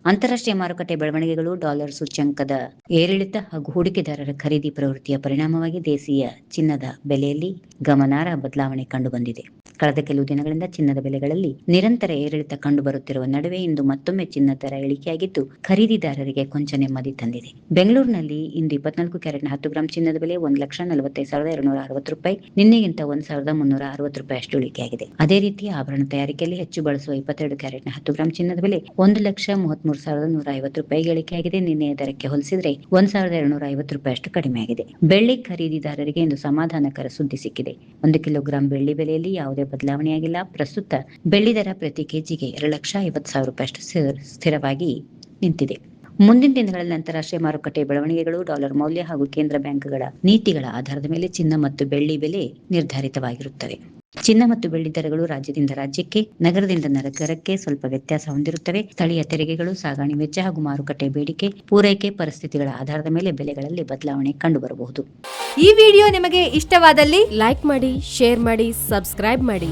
ಅಂತಾರಾಷ್ಟ್ರೀಯ ಮಾರುಕಟ್ಟೆ ಬೆಳವಣಿಗೆಗಳು, ಡಾಲರ್ ಸೂಚ್ಯಂಕದ ಏರಿಳಿತ ಹಾಗೂ ಹೂಡಿಕೆದಾರರ ಖರೀದಿ ಪ್ರವೃತ್ತಿಯ ಪರಿಣಾಮವಾಗಿ ದೇಶೀಯ ಚಿನ್ನದ ಬೆಲೆಯಲ್ಲಿ ಗಮನಾರ್ಹ ಬದಲಾವಣೆ ಕಂಡುಬಂದಿದೆ. ಕಳೆದ ಕೆಲವು ದಿನಗಳಿಂದ ಚಿನ್ನದ ಬೆಲೆಗಳಲ್ಲಿ ನಿರಂತರ ಏರಿಳಿತ ಕಂಡುಬರುತ್ತಿರುವ ನಡುವೆ ಇಂದು ಮತ್ತೊಮ್ಮೆ ಚಿನ್ನದ ದರ ಇಳಿಕೆಯಾಗಿದ್ದು, ಖರೀದಿದಾರರಿಗೆ ಕೊಂಚ ನೆಮ್ಮದಿ ತಂದಿದೆ. ಬೆಂಗಳೂರಿನಲ್ಲಿ ಇಂದು 24 ಕ್ಯಾರೆಟ್ನ 10 ಗ್ರಾಂ ಚಿನ್ನದ ಬೆಲೆ ₹1,45,260. ನಿನ್ನೆಗಿಂತ ₹1,360 ಅಷ್ಟು ಇಳಿಕೆಯಾಗಿದೆ. ಅದೇ ರೀತಿ ಆಭರಣ ತಯಾರಿಕೆಯಲ್ಲಿ ಹೆಚ್ಚು ಬಳಸುವ 22 ಕ್ಯಾರೆಟ್ನ 10 ಗ್ರಾಂ ಚಿನ್ನದ ಬೆಲೆ ₹1,33,150 ಇಳಿಕೆಯಾಗಿದೆ. ನಿನ್ನೆಯ ದರಕ್ಕೆ ಹೋಲಿಸಿದರೆ ₹1,250 ಅಷ್ಟು ಕಡಿಮೆಯಾಗಿದೆ. ಬೆಳ್ಳಿ ಖರೀದಿದಾರರಿಗೆ ಇಂದು ಸಮಾಧಾನಕರ ಸುದ್ದಿ ಸಿಕ್ಕಿದೆ. 1 ಕಿಲೋಗ್ರಾಂ ಬೆಳ್ಳಿ ಬೆಲೆಯಲ್ಲಿ ಯಾವುದೇ ಬದಲಾವಣೆಯಾಗಿಲ್ಲ. ಪ್ರಸ್ತುತ ಬೆಳ್ಳಿ ದರ ಪ್ರತಿ ಕೆಜಿಗೆ ₹2,50,000 ಅಷ್ಟು ಸ್ಥಿರವಾಗಿ ನಿಂತಿದೆ. ಮುಂದಿನ ದಿನಗಳಲ್ಲಿ ಅಂತಾರಾಷ್ಟ್ರೀಯ ಮಾರುಕಟ್ಟೆ ಬೆಳವಣಿಗೆಗಳು, ಡಾಲರ್ ಮೌಲ್ಯ ಹಾಗೂ ಕೇಂದ್ರ ಬ್ಯಾಂಕ್ಗಳ ನೀತಿಗಳ ಆಧಾರದ ಮೇಲೆ ಚಿನ್ನ ಮತ್ತು ಬೆಳ್ಳಿ ಬೆಲೆ ನಿರ್ಧಾರಿತವಾಗಿರುತ್ತವೆ. ಚಿನ್ನ ಮತ್ತು ಬೆಳ್ಳಿ ದರಗಳು ರಾಜ್ಯದಿಂದ ರಾಜ್ಯಕ್ಕೆ, ನಗರದಿಂದ ನಗರಕ್ಕೆ ಸ್ವಲ್ಪ ವ್ಯತ್ಯಾಸ ಹೊಂದಿರುತ್ತವೆ. ಸ್ಥಳೀಯ ತೆರಿಗೆಗಳು, ಸಾಗಣೆ ವೆಚ್ಚ ಹಾಗೂ ಮಾರುಕಟ್ಟೆ ಬೇಡಿಕೆ, ಪೂರೈಕೆ ಪರಿಸ್ಥಿತಿಗಳ ಆಧಾರದ ಮೇಲೆ ಬೆಲೆಗಳಲ್ಲಿ ಬದಲಾವಣೆ ಕಂಡುಬರಬಹುದು. ಈ ವಿಡಿಯೋ ನಿಮಗೆ ಇಷ್ಟವಾದಲ್ಲಿ ಲೈಕ್ ಮಾಡಿ, ಶೇರ್ ಮಾಡಿ, ಸಬ್ಸ್ಕ್ರೈಬ್ ಮಾಡಿ.